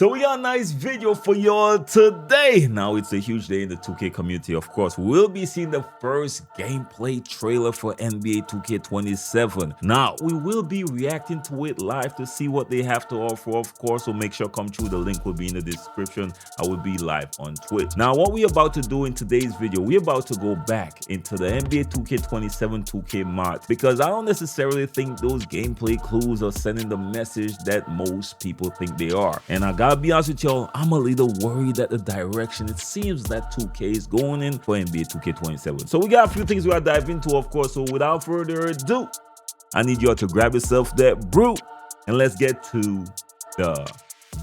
So we got a nice video for y'all today. Now it's a huge day in the 2K community. Of course, we'll be seeing the first gameplay trailer for NBA 2K27. Now we will be reacting to it live to see what they have to offer, of course, so make sure come through. The link will be in the description. I will be live on Twitch. Now what we're about to do in today's video, we're about to go back into the NBA 2K27 2K Mart, because I don't necessarily think those gameplay clues are sending the message that most people think they are. And I gotta be honest with y'all, I'm a little worried at the direction it seems that 2K is going in for NBA 2K27. So we got a few things we gotta dive into, of course. So without further ado, I need y'all to grab yourself that brew and let's get to the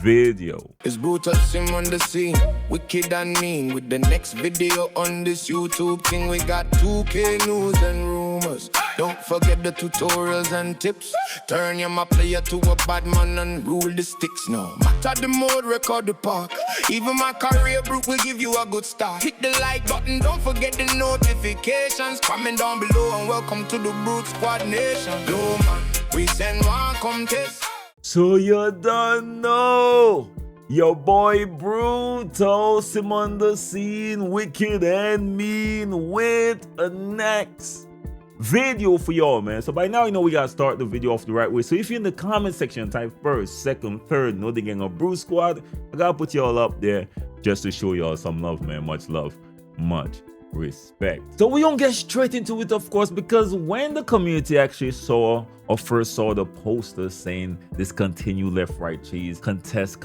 video. It's Brutalsim on the scene, wicked and mean. With the next video on this YouTube thing, we got 2K news and rumors. Don't forget the tutorials and tips. Turn your MyPLAYER to a bad man and rule the sticks. No matter the mode, record the park. Even my career brook will give you a good start. Hit the like button, don't forget the notifications. Comment down below and welcome to the Brute Squad Nation. Yo man, we send one contest. So you don't know, your boy Brutalsim on the scene, wicked and mean, with a next video for y'all, man. So by now you know we gotta start the video off the right way. So if you're in the comment section, type first, second, third, know the gang of Brute Squad, I gotta put y'all up there just to show y'all some love, man. Much love, much respect. So we don't get straight into it, of course, because when the community actually first saw the poster saying Discontinued Left-Right Cheese, contest,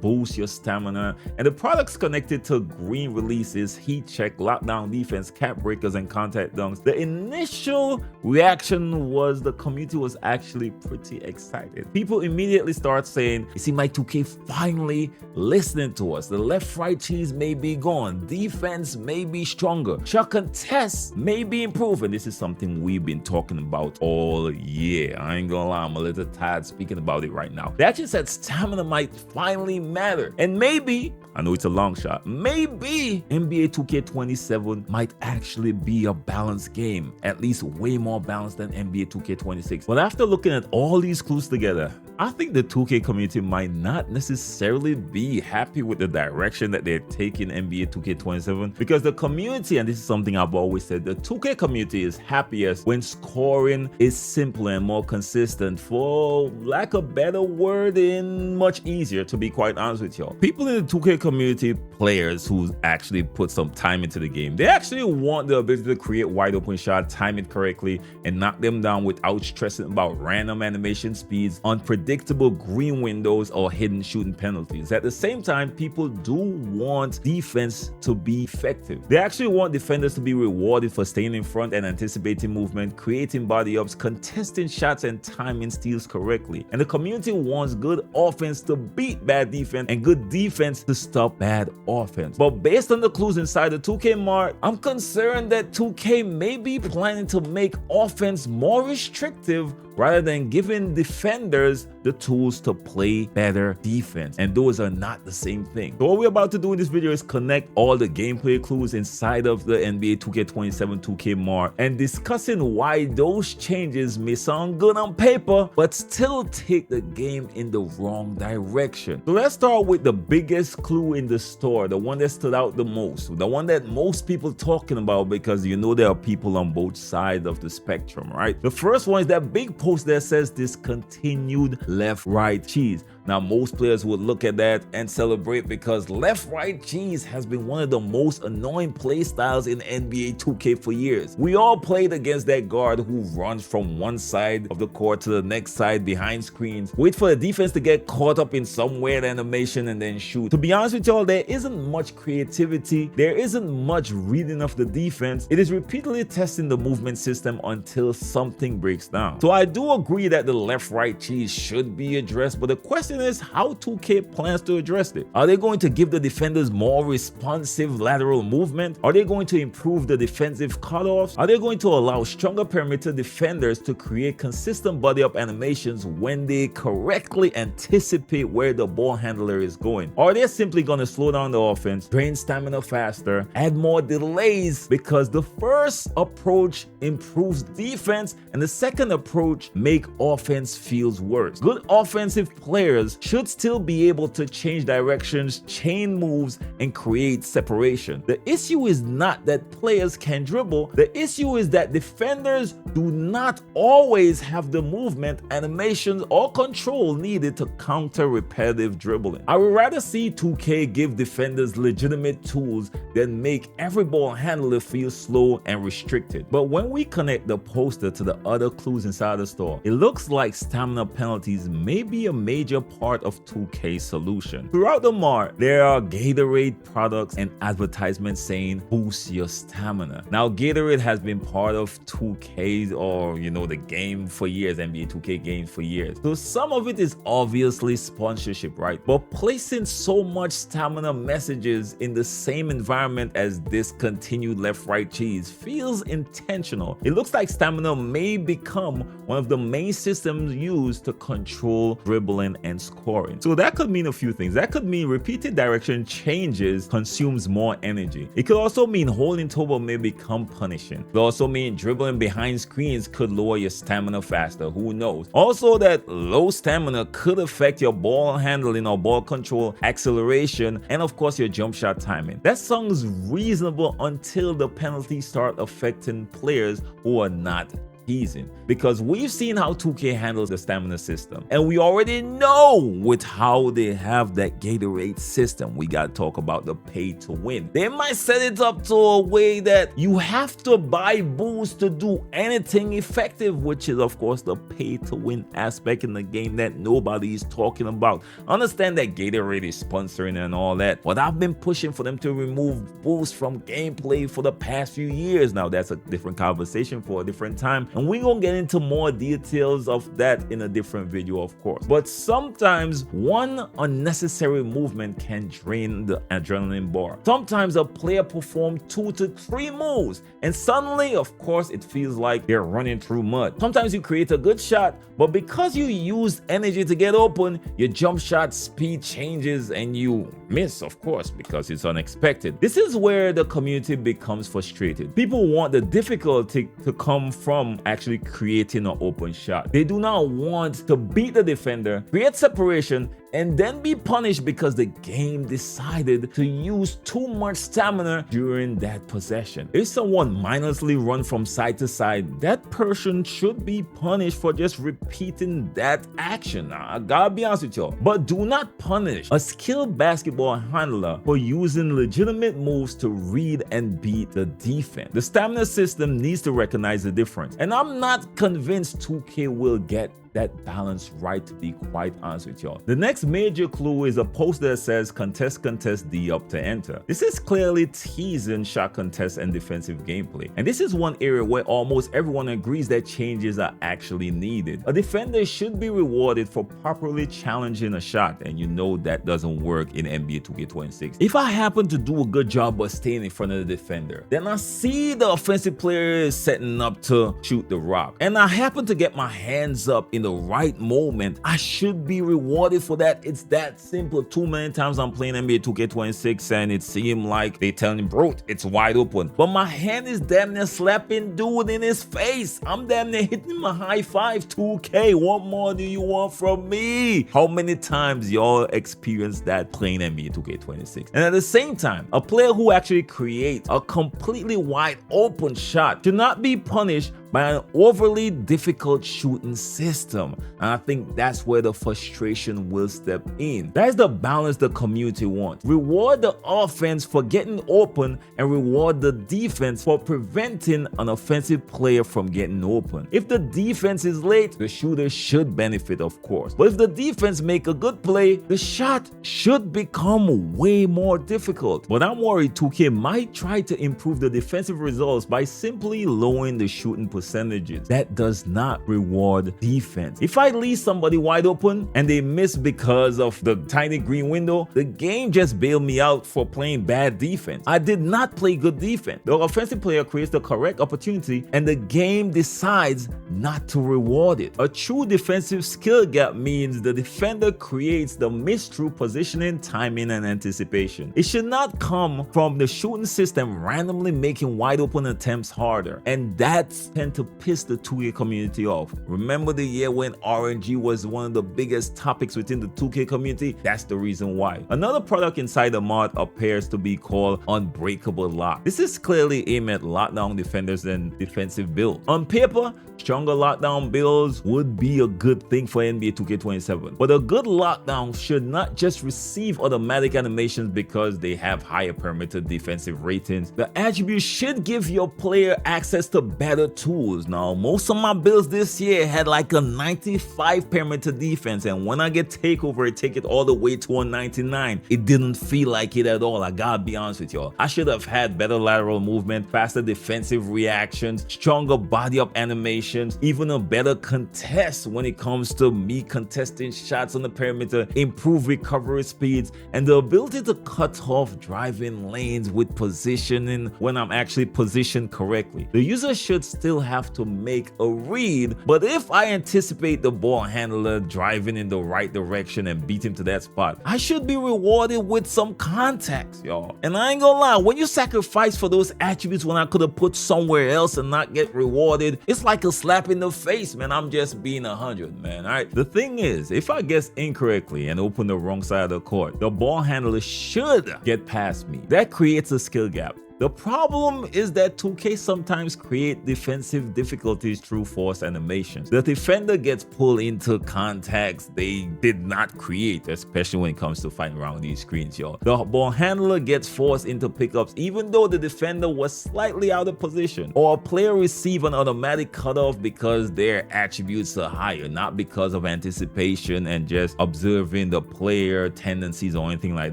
boost your stamina, and the products connected to green releases, heat check, lockdown defense, cap breakers, and contact dunks, the initial reaction was the community was actually pretty excited. People immediately start saying, you see, my 2K finally listening to us. The left-right cheese may be gone, defense may be stronger, shot contest may be improved, and this is something we've been talking about all year. I ain't gonna lie, I'm a little tired speaking about it right now. They actually said stamina might finally matter, and maybe, I know it's a long shot, maybe NBA 2K27 might actually be a balanced game, at least way more balanced than NBA 2K26. But after looking at all these clues together, I think the 2K community might not necessarily be happy with the direction that they're taking NBA 2K27, because the community, and this is something I've always said, the 2K community is happiest when scoring is simpler and more consistent, for lack of a better word, and much easier, to be quite honest with y'all. People in the 2K community, players who actually put some time into the game, they actually want the ability to create wide open shots, time it correctly, and knock them down without stressing about random animation speeds, unpredictable green windows, or hidden shooting penalties. At the same time, people do want defense to be effective. They actually want defenders to be rewarded for staying in front and anticipating movement, creating body ups, contesting shots, and timing steals correctly. And the community wants good offense to beat bad defense and good defense to stop bad offense. But based on the clues inside the 2K Mart, I'm concerned that 2K may be planning to make offense more restrictive rather than giving defenders the tools to play better defense. And those are not the same thing. So what we're about to do in this video is connect all the gameplay clues inside of the NBA 2K27 2K Mart and discussing why those changes may sound good on paper, but still take the game in the wrong direction. So let's start with the biggest clue in the store, the one that stood out the most, the one that most people talking about, because you know there are people on both sides of the spectrum, right? The first one is that big post that says Discontinued Left-Right Cheese. Now most players would look at that and celebrate, because left-right cheese has been one of the most annoying play styles in NBA 2K for years. We all played against that guard who runs from one side of the court to the next side behind screens, wait for the defense to get caught up in some weird animation and then shoot. To be honest with y'all, there isn't much creativity, there isn't much reading of the defense. It is repeatedly testing the movement system until something breaks down. So I do agree that the left-right cheese should be addressed, but the question is how 2K plans to address it. Are they going to give the defenders more responsive lateral movement? Are they going to improve the defensive cutoffs? Are they going to allow stronger perimeter defenders to create consistent body up animations when they correctly anticipate where the ball handler is going? Or are they simply going to slow down the offense, drain stamina faster, add more delays? Because the first approach improves defense and the second approach make offense feels worse. Good offensive players players should still be able to change directions, chain moves, and create separation. The issue is not that players can dribble, the issue is that defenders do not always have the movement, animations, or control needed to counter repetitive dribbling. I would rather see 2K give defenders legitimate tools than make every ball handler feel slow and restricted. But when we connect the poster to the other clues inside the store, it looks like stamina penalties may be a major part of 2K's solution. Throughout the Mart, there are Gatorade products and advertisements saying boost your stamina. Now, Gatorade has been part of 2K's or the game for years, NBA 2K games for years. So some of it is obviously sponsorship, right? But placing so much stamina messages in the same environment as Discontinued Left-Right Cheese feels intentional. It looks like stamina may become one of the main systems used to control dribbling and scoring. So that could mean a few things. That could mean repeated direction changes consumes more energy. It could also mean holding turbo may become punishing. It could also mean dribbling behind screens could lower your stamina faster. Who knows? Also, that low stamina could affect your ball handling or ball control, acceleration, and of course your jump shot timing. That sounds reasonable until the penalties start affecting players who are not teasing, because we've seen how 2K handles the stamina system, and we already know with how they have that Gatorade system. We gotta talk about the pay to win. They might set it up to a way that you have to buy boosts to do anything effective, which is of course the pay to win aspect in the game that nobody is talking about. Understand that Gatorade is sponsoring and all that, but I've been pushing for them to remove boosts from gameplay for the past few years now. That's a different conversation for a different time, and we're gonna get into more details of that in a different video, of course. But sometimes one unnecessary movement can drain the adrenaline bar. Sometimes a player performs 2 to 3 moves and suddenly, of course, it feels like they're running through mud. Sometimes you create a good shot, but because you use energy to get open, your jump shot speed changes and you miss, of course, because it's unexpected. This is where the community becomes frustrated. People want the difficulty to come from actually creating an open shot. They do not want to beat the defender, create separation, and then be punished because the game decided to use too much stamina during that possession. If someone mindlessly runs from side to side, that person should be punished for just repeating that action. I gotta be honest with y'all. But do not punish a skilled basketball handler for using legitimate moves to read and beat the defense. The stamina system needs to recognize the difference, and I'm not convinced 2K will get that balance right, to be quite honest with y'all. The next major clue is a poster that says contest D up to enter. This is clearly teasing shot contest and defensive gameplay, and this is one area where almost everyone agrees that changes are actually needed. A defender should be rewarded for properly challenging a shot, and you know that doesn't work in NBA 2K26. If I happen to do a good job of staying in front of the defender, then I see the offensive player is setting up to shoot the rock, and I happen to get my hands up in the right moment, I should be rewarded for that. It's that simple. Too many times I'm playing NBA 2K26 and it seemed like they telling him, bro, it's wide open, but my hand is damn near slapping dude in his face. I'm damn near hitting him a high five. 2K, what more do you want from me? How many times y'all experienced that playing NBA 2K26? And at the same time, a player who actually creates a completely wide open shot should not be punished by an overly difficult shooting system. And I think that's where the frustration will step in. That's the balance the community wants. Reward the offense for getting open and reward the defense for preventing an offensive player from getting open. If the defense is late, the shooter should benefit, of course. But if the defense make a good play, the shot should become way more difficult. But I'm worried 2K might try to improve the defensive results by simply lowering the shooting percentages. That does not reward defense. If I leave somebody wide open and they miss because of the tiny green window, the game just bailed me out for playing bad defense. I did not play good defense. The offensive player creates the correct opportunity and the game decides not to reward it. A true defensive skill gap means the defender creates the miss through positioning, timing, and anticipation. It should not come from the shooting system randomly making wide open attempts harder, and that tends tend to piss the 2K community off. Remember the year when RNG was one of the biggest topics within the 2K community? That's the reason why. Another product inside the Mart appears to be called Unbreakable Lock. This is clearly aimed at lockdown defenders and defensive builds. On paper, stronger lockdown builds would be a good thing for NBA 2K27, but a good lockdown should not just receive automatic animations because they have higher perimeter defensive ratings. The attributes should give your player access to better tools. Now, most of my builds this year had like a 95 perimeter defense, and when I get takeover, take it all the way to a 99. It didn't feel like it at all. I gotta be honest with y'all. I should have had better lateral movement, faster defensive reactions, stronger body up animations, even a better contest when it comes to me contesting shots on the perimeter, improved recovery speeds, and the ability to cut off driving lanes with positioning when I'm actually positioned correctly. The user should still have to make a read, but if I anticipate the ball handler driving in the right direction and beat him to that spot, I should be rewarded with some contacts, y'all. And I ain't gonna lie, when you sacrifice for those attributes when I could have put somewhere else and not get rewarded, it's like a slap in the face, man. I'm just being 100, man. All right. The thing is, if I guess incorrectly and open the wrong side of the court, the ball handler should get past me. That creates a skill gap. The problem is that 2K sometimes create defensive difficulties through forced animations. The defender gets pulled into contacts they did not create, especially when it comes to fighting around these screens, y'all. The ball handler gets forced into pickups even though the defender was slightly out of position, or a player receive an automatic cutoff because their attributes are higher, not because of anticipation and just observing the player tendencies or anything like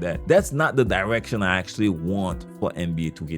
that. That's not the direction I actually want for NBA 2K27.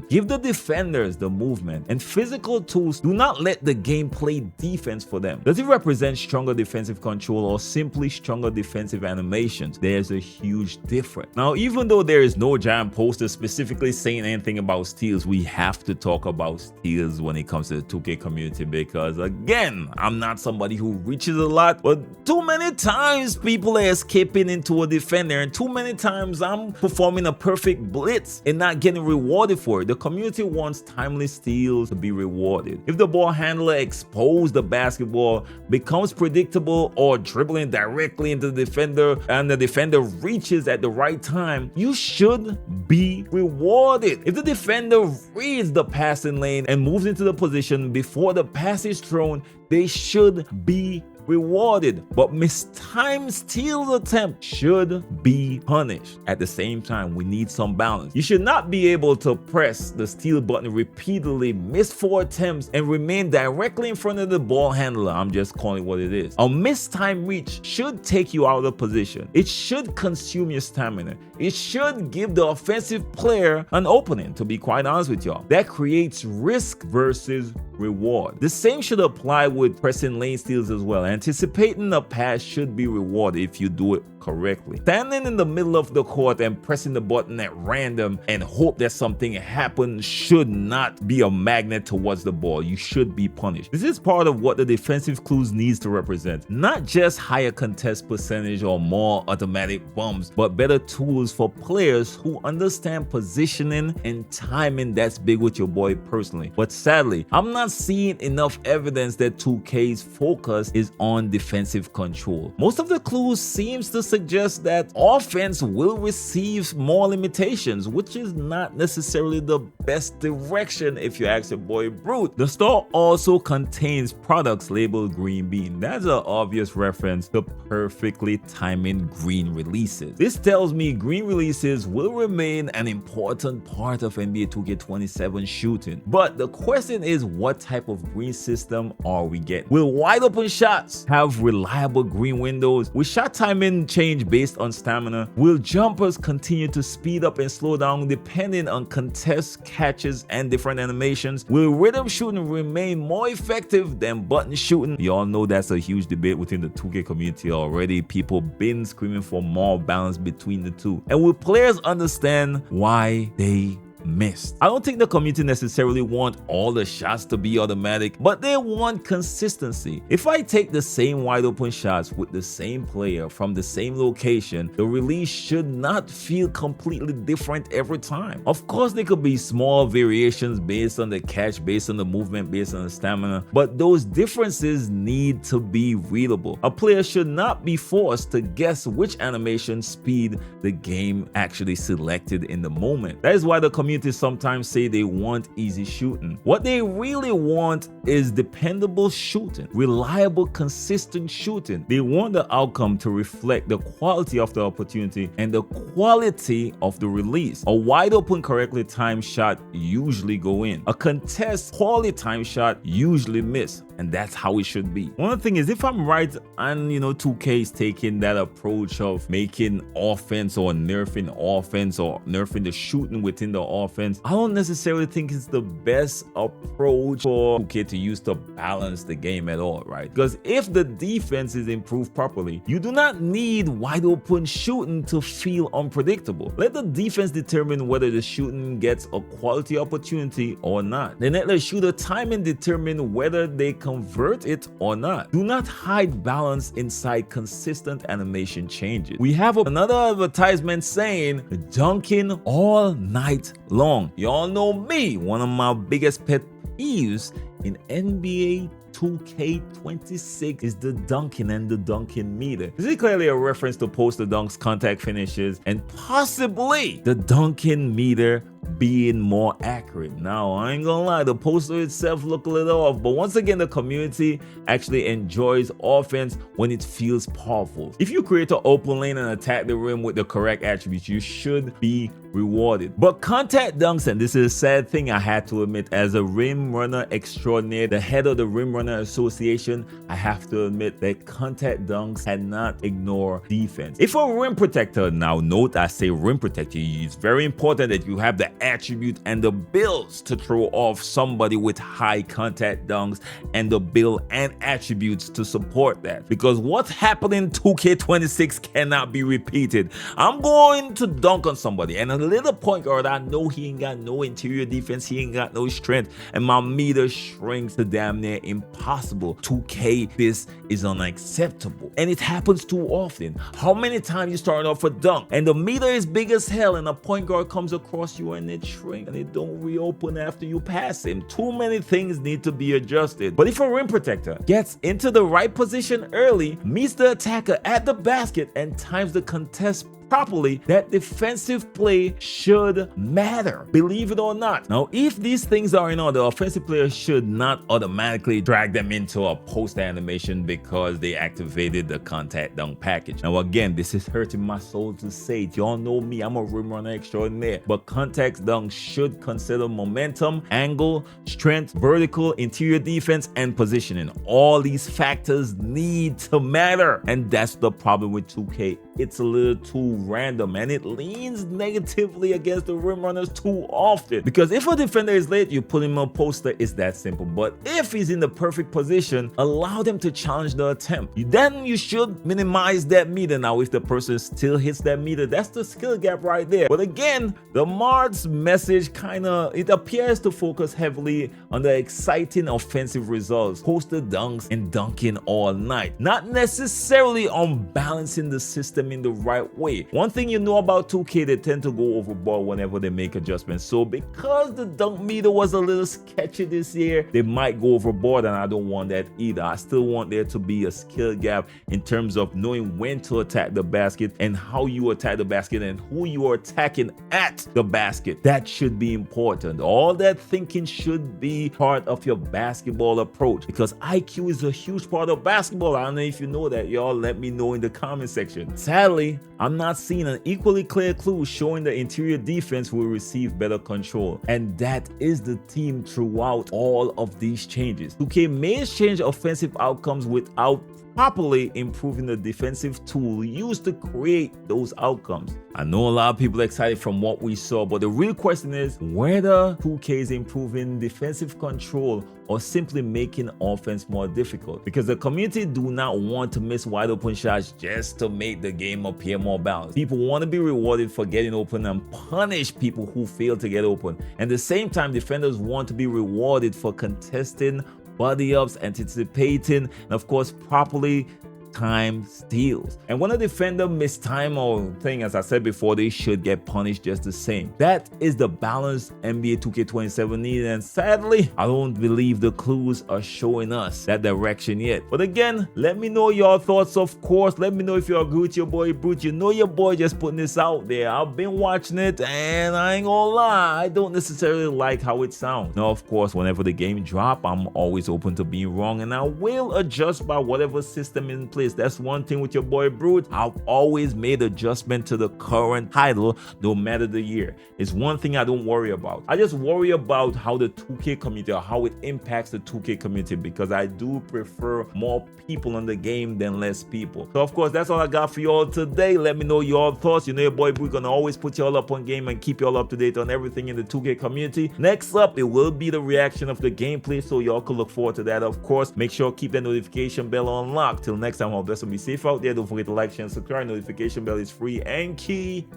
Give the defenders the movement and physical tools. Do not let the game play defense for them. Does it represent stronger defensive control or simply stronger defensive animations? There's a huge difference. Now, even though there is no giant poster specifically saying anything about steals, we have to talk about steals when it comes to the 2K community, because again, I'm not somebody who reaches a lot, but too many times people are escaping into a defender, and too many times I'm performing a perfect blitz and not getting rewarded for it. The community wants timely steals to be rewarded. If the ball handler exposes the basketball, becomes predictable, or dribbling directly into the defender and the defender reaches at the right time, you should be rewarded. If the defender reads the passing lane and moves into the position before the pass is thrown, they should be rewarded, but mistimed steal attempt should be punished. At the same time, we need some balance. You should not be able to press the steal button repeatedly, miss 4 attempts, and remain directly in front of the ball handler. I'm just calling it what it is. A mistimed reach should take you out of position. It should consume your stamina. It should give the offensive player an opening, to be quite honest with y'all. That creates risk versus reward. The same should apply with pressing lane steals as well. Anticipating a pass should be rewarded if you do it correctly. Standing in the middle of the court and pressing the button at random and hope that something happens should not be a magnet towards the ball. You should be punished. This is part of what the defensive clues needs to represent. Not just higher contest percentage or more automatic bumps, but better tools for players who understand positioning and timing. That's big with your boy personally. But sadly, I'm not seeing enough evidence that 2K's focus is on defensive control. Most of the clues seems to suggest that offense will receive more limitations, which is not necessarily the best direction if you ask your boy Brute. The store also contains products labeled green bean. That's an obvious reference to perfectly timing green releases. This tells me green releases will remain an important part of NBA 2K27 shooting. But the question is, what type of green system are we getting? Will wide open shots have reliable green windows? Will shot timing change based on stamina? Will jumpers continue to speed up and slow down depending on contests, catches, and different animations? Will rhythm shooting remain more effective than button shooting? You all know that's a huge debate within the 2K community already. People been screaming for more balance between the two. And will players understand why they missed. I don't think the community necessarily want all the shots to be automatic, but they want consistency. If I take the same wide open shots with the same player from the same location, the release should not feel completely different every time. Of course, there could be small variations based on the catch, based on the movement, based on the stamina, but those differences need to be readable. A player should not be forced to guess which animation speed the game actually selected in the moment. That is why the community sometimes say they want easy shooting. What they really want is dependable shooting, reliable, consistent shooting. They want the outcome to reflect the quality of the opportunity and the quality of the release. A wide open, correctly timed shot usually go in. A contest, poorly timed shot usually miss. And that's how it should be. One thing is, if I'm right and 2K is taking that approach of making offense or nerfing the shooting within the offense, I don't necessarily think it's the best approach for 2K to use to balance the game at all, right? Because if the defense is improved properly, you do not need wide open shooting to feel unpredictable. Let the defense determine whether the shooting gets a quality opportunity or not. Then let the shooter timing determine whether they convert it or not. Do not hide balance inside consistent animation changes. We have another advertisement saying dunking all night long. Y'all know me, one of my biggest pet peeves in NBA 2K26 is the dunking and the dunking meter. This is clearly a reference to poster dunks, contact finishes, and possibly the dunking meter being more accurate. Now, I ain't gonna lie, the poster itself look a little off, but once again, the community actually enjoys offense when it feels powerful. If you create an open lane and attack the rim with the correct attributes, you should be rewarded. But contact dunks, and this is a sad thing I had to admit, as a rim runner extraordinaire, the head of the Rim Runner Association, I have to admit that contact dunks cannot ignore defense. If a rim protector, now note I say rim protector, it's very important that you have the attribute and the builds to throw off somebody with high contact dunks and the build and attributes to support that. Because what's happening in 2K26 cannot be repeated. I'm going to dunk on somebody and a little point guard, I know he ain't got no interior defense, he ain't got no strength, and my meter shrinks to damn near impossible. 2K, this is unacceptable. And it happens too often. How many times you start off a dunk and the meter is big as hell and a point guard comes across you and it shrinks and it don't reopen after you pass him? Too many things need to be adjusted. But if a rim protector gets into the right position early, meets the attacker at the basket, and times the contest properly, that defensive play should matter, believe it or not. Now, if these things are in order, offensive players should not automatically drag them into a post animation because they activated the contact dunk package. Now, again, this is hurting my soul to say it. Y'all know me, I'm a rim runner extraordinaire, but contact dunk should consider momentum, angle, strength, vertical, interior defense, and positioning. All these factors need to matter, and that's the problem with 2K. It's a little too random and it leans negatively against the rim runners too often. Because if a defender is late, you put him on poster, it's that simple. But if he's in the perfect position, allow them to challenge the attempt. Then you should minimize that meter. Now, if the person still hits that meter, that's the skill gap right there. But again, the Mart's message it appears to focus heavily on the exciting offensive results, poster dunks and dunking all night, not necessarily on balancing the system in the right way. One thing you know about 2K, they tend to go overboard whenever they make adjustments. So because the dunk meter was a little sketchy this year, they might go overboard, and I don't want that either. I still want there to be a skill gap in terms of knowing when to attack the basket and how you attack the basket and who you are attacking at the basket. That should be important. All that thinking should be part of your basketball approach, because IQ is a huge part of basketball. I don't know if you know that. Y'all let me know in the comment section. Sadly, I'm not seeing an equally clear clue showing the interior defense will receive better control, and that is the theme throughout all of these changes. 2K may change offensive outcomes without properly improving the defensive tool used to create those outcomes. I know a lot of people are excited from what we saw, but the real question is whether 2K is improving defensive control or simply making offense more difficult, because the community do not want to miss wide open shots just to make the game appear more balanced. People want to be rewarded for getting open and punish people who fail to get open. And at the same time, defenders want to be rewarded for contesting body ups, anticipating, and of course properly time steals. And when a defender mistime or thing, as I said before, they should get punished just the same. That is the balance NBA 2K27 needs, and sadly, I don't believe the clues are showing us that direction yet. But again, let me know your thoughts, of course. Let me know if you agree with your boy Brute. You know your boy just putting this out there. I've been watching it, and I ain't gonna lie, I don't necessarily like how it sounds. Now, of course, whenever the game drop, I'm always open to being wrong, and I will adjust by whatever system in place. That's one thing with your boy Brute. I've always made adjustment to the current title, no matter the year. It's one thing I don't worry about. I just worry about how the 2K community, or how it impacts the 2K community, because I do prefer more people in the game than less people. So of course, that's all I got for y'all today. Let me know your thoughts. You know your boy Brute gonna always put y'all up on game and keep y'all up to date on everything in the 2K community. Next up, it will be the reaction of the gameplay, so y'all can look forward to that. Of course, make sure keep that notification bell on lock. Till next time, all best, and be safe out there. Don't forget to like, share, and subscribe. Notification bell is free and key.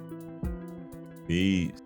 Peace.